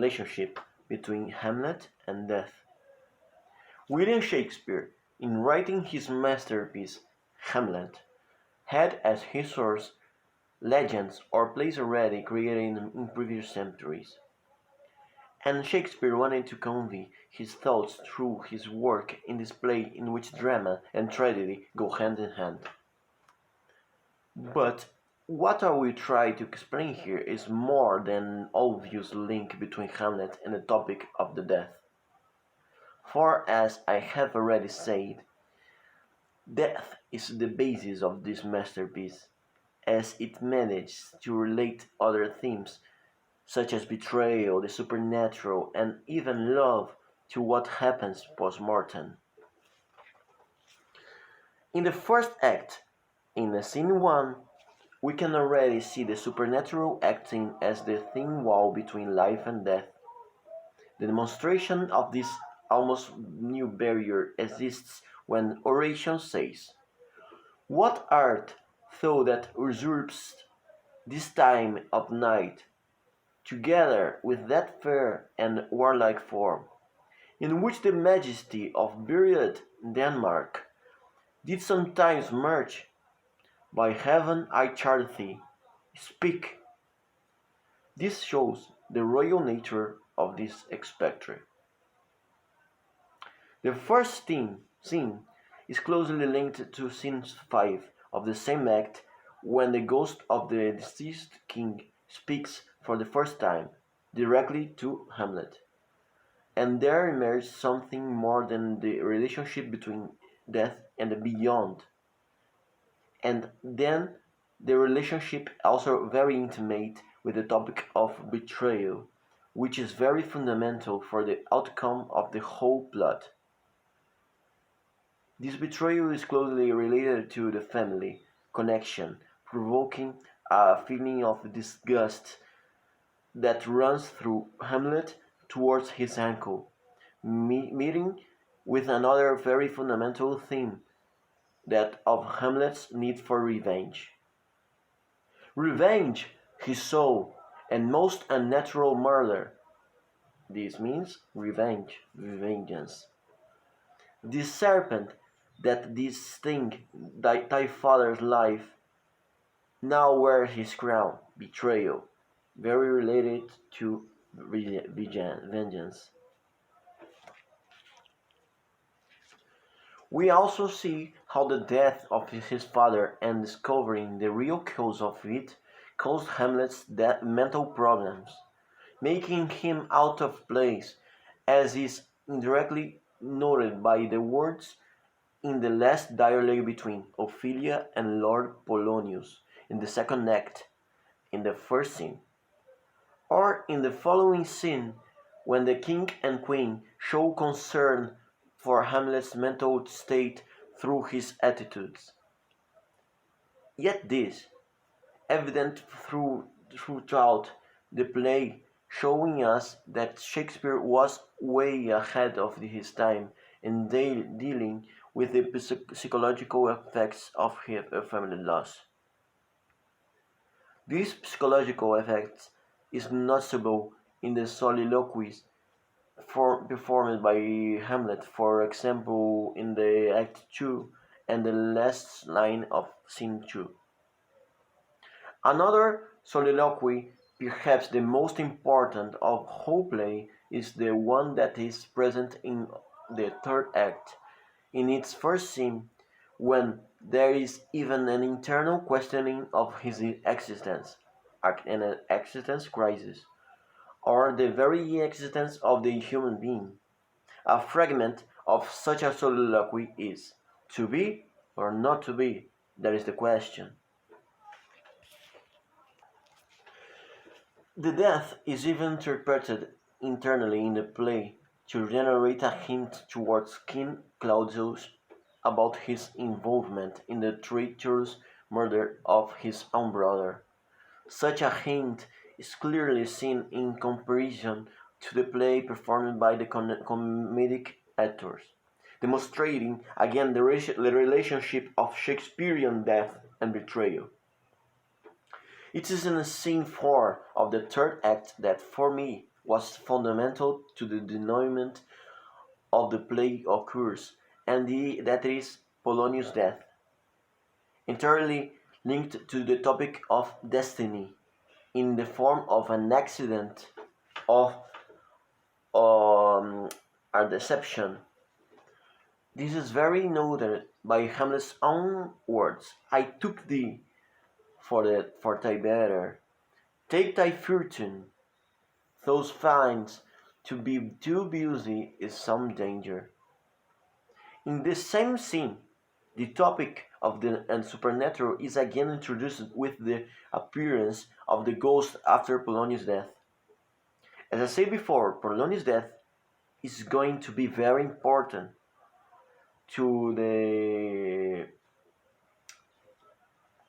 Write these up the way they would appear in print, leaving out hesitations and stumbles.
relationship between Hamlet and Death. William Shakespeare, in writing his masterpiece, Hamlet, had as his source legends or plays already created in previous centuries. And Shakespeare wanted to convey his thoughts through his work in this play in which drama and tragedy go hand in hand. But what I will try to explain here is more than an obvious link between Hamlet and the topic of the death. For as I have already said, death is the basis of this masterpiece, as it manages to relate other themes such as betrayal, the supernatural, and even love to what happens post-mortem. In the first act, in the scene 1, we can already see the supernatural acting as the thin wall between life and death. The demonstration of this almost new barrier exists when Oration says, "What art thou that usurps this time of night, together with that fair and warlike form, in which the majesty of buried Denmark did sometimes merge? By heaven I charge thee, speak." This shows the royal nature of this spectre. The first scene is closely linked to scene 5 of the same act, when the ghost of the deceased king speaks for the first time, directly to Hamlet. And there emerges something more than the relationship between death and the beyond. And then the relationship also very intimate with the topic of betrayal, which is very fundamental for the outcome of the whole plot. This betrayal is closely related to the family connection, provoking a feeling of disgust that runs through Hamlet towards his uncle, meeting with another very fundamental theme, that of Hamlet's need for revenge. Revenge, his soul, and most unnatural murder. This means revenge, vengeance. This serpent that did sting thy father's life, now wear his crown, betrayal, very related to vengeance. We also see how the death of his father and discovering the real cause of it caused Hamlet's mental problems, making him out of place, as is indirectly noted by the words in the last dialogue between Ophelia and Lord Polonius in the second act, in the first scene, or in the following scene when the king and queen show concern for Hamlet's mental state through his attitudes. Yet this, evident throughout the play, showing us that Shakespeare was way ahead of his time in dealing with the psychological effects of family loss. These psychological effects is noticeable in the soliloquies performed by Hamlet, for example, in the Act 2 and the last line of Scene 2. Another soliloquy, perhaps the most important of whole play, is the one that is present in the third act, in its first scene, when there is even an internal questioning of his existence, an existence crisis, or the very existence of the human being. A fragment of such a soliloquy is, to be or not to be, that is the question. The death is even interpreted internally in the play to generate a hint towards King Claudius about his involvement in the treacherous murder of his own brother. Such a hint is clearly seen in comparison to the play performed by the comedic actors, demonstrating again the relationship of Shakespearean death and betrayal. It is in scene 4 of the third act that, for me, was fundamental to the denouement of the play occurs, and that is Polonius' death, entirely linked to the topic of destiny in the form of an accident of um, a deception. This is very noted by Hamlet's own words. I took thee for thy better. Take thy fortune. Those finds to be too busy is some danger. In this same scene, the topic of the supernatural is again introduced with the appearance of the ghost after Polonius' death. As I said before, Polonius' death is going to be very important to the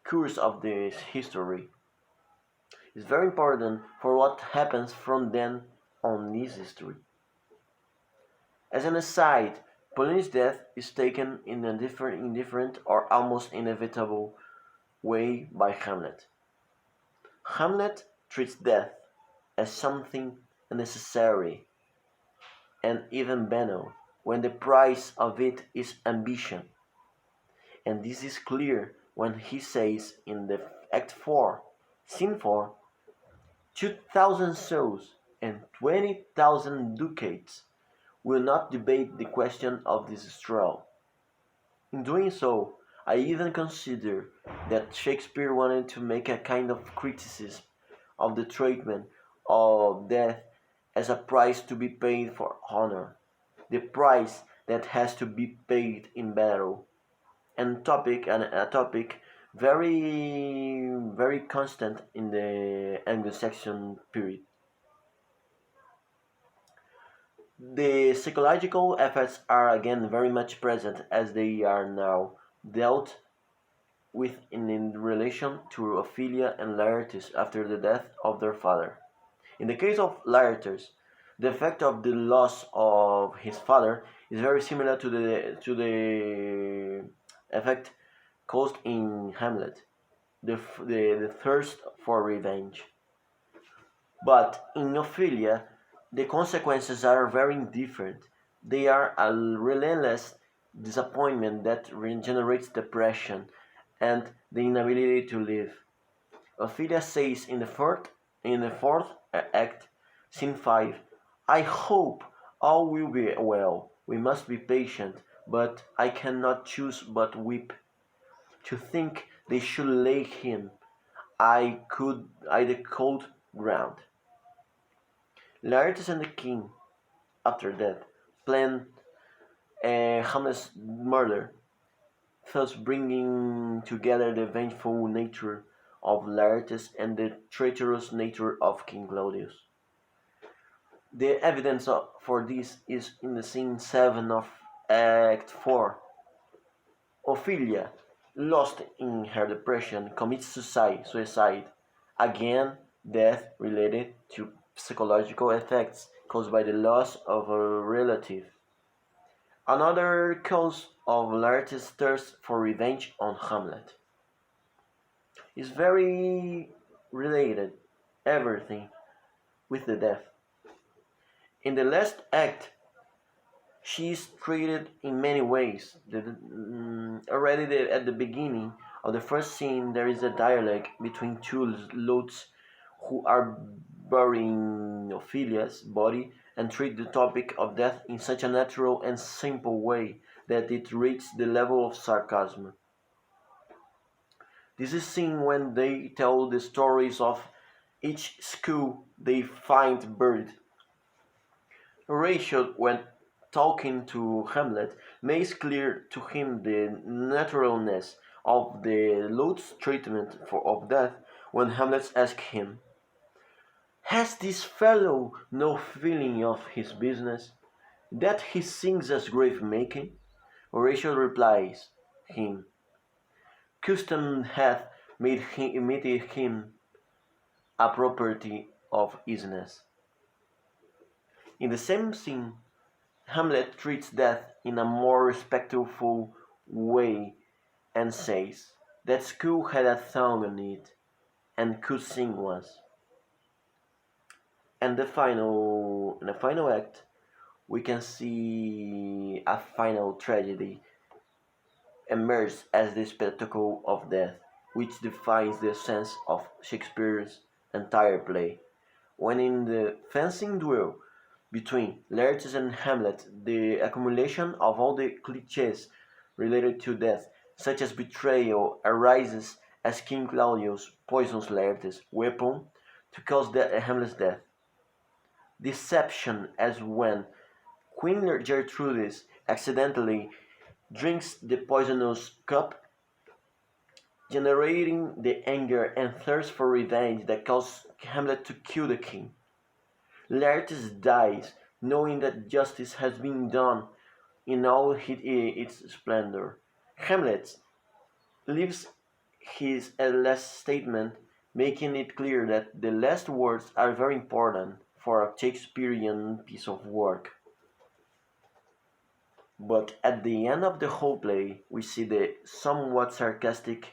course of this history. It's very important for what happens from then on this history. As an aside, Polonius' death is taken in a indifferent or almost inevitable way by Hamlet. Hamlet treats death as something unnecessary and even banal when the price of it is ambition. And this is clear when he says in the Act 4, Scene 4, 2,000 souls and 20,000 ducats will not debate the question of this straw. In doing so, I even consider that Shakespeare wanted to make a kind of criticism of the treatment of death as a price to be paid for honor, the price that has to be paid in battle, and a topic very constant in the Anglo-Saxon period. The psychological effects are again very much present as they are now dealt with in relation to Ophelia and Laertes after the death of their father. In the case of Laertes, the effect of the loss of his father is very similar to the effect caused in Hamlet, the thirst for revenge. But in Ophelia, the consequences are very different. They are a relentless disappointment that generates depression and the inability to live. Ophelia says in the fourth act, scene 5, I hope all will be well. We must be patient, but I cannot choose but weep. To think they should lay him, I the cold ground. Laertes and the king, after that, plan Hamlet's murder, thus bringing together the vengeful nature of Laertes and the traitorous nature of King Claudius. The evidence for this is in the scene 7 of Act 4. Ophelia, lost in her depression, commits suicide. Again, death related to psychological effects caused by the loss of a relative. Another cause of Laertes' thirst for revenge on Hamlet is very related, everything, with the death. In the last act, she is treated in many ways. At the beginning of the first scene, there is a dialogue between two lots who are burying Ophelia's body and treat the topic of death in such a natural and simple way that it reaches the level of sarcasm. This is seen when they tell the stories of each skull they find buried. Horatio, when talking to Hamlet, makes clear to him the naturalness of the Lord's treatment of death when Hamlet asks him, has this fellow no feeling of his business, that he sings as grave making? Horatio replies him, custom hath made him a property of easiness. In the same scene, Hamlet treats death in a more respectful way and says, that skull had a tongue on it, and could sing once. And the final act, we can see a final tragedy emerge as the spectacle of death, which defines the essence of Shakespeare's entire play. When in the fencing duel between Laertes and Hamlet, the accumulation of all the cliches related to death, such as betrayal, arises as King Claudius poisons Laertes' weapon to cause Hamlet's death. Deception, as when Queen Gertrudis accidentally drinks the poisonous cup, generating the anger and thirst for revenge that caused Hamlet to kill the king. Laertes dies, knowing that justice has been done in all its splendor. Hamlet leaves his last statement, making it clear that the last words are very important for a Shakespearean piece of work. But at the end of the whole play, we see the somewhat sarcastic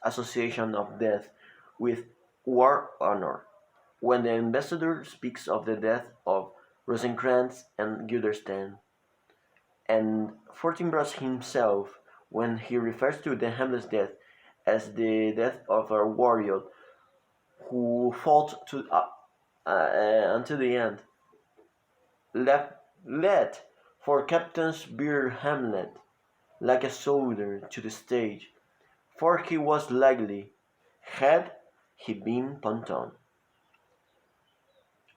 association of death with war honor, when the ambassador speaks of the death of Rosencrantz and Guildenstern, and Fortinbras himself, when he refers to the Hamlet's death as the death of a warrior who fought until the end, led for Captain's beer Hamlet like a soldier to the stage, for he was likely, had he been Ponton.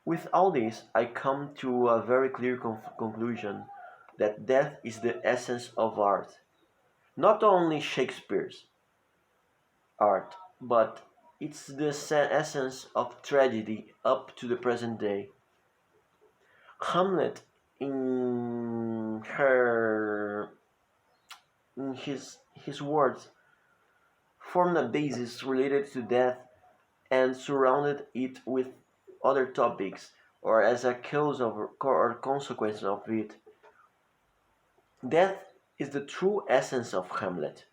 With all this, I come to a very clear conclusion that death is the essence of art. Not only Shakespeare's art, but it's the essence of tragedy up to the present day. Hamlet, in her in his words, formed a basis related to death and surrounded it with other topics, or as a cause of or consequence of it. Death is the true essence of Hamlet,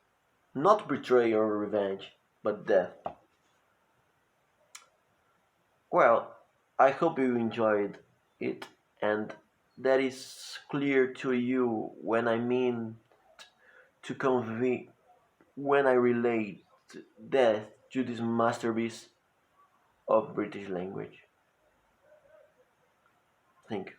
not betrayal or revenge, but death. Well, I hope you enjoyed it, and that is clear to you when I mean to convey when I relate death to this masterpiece of British language. Thank you.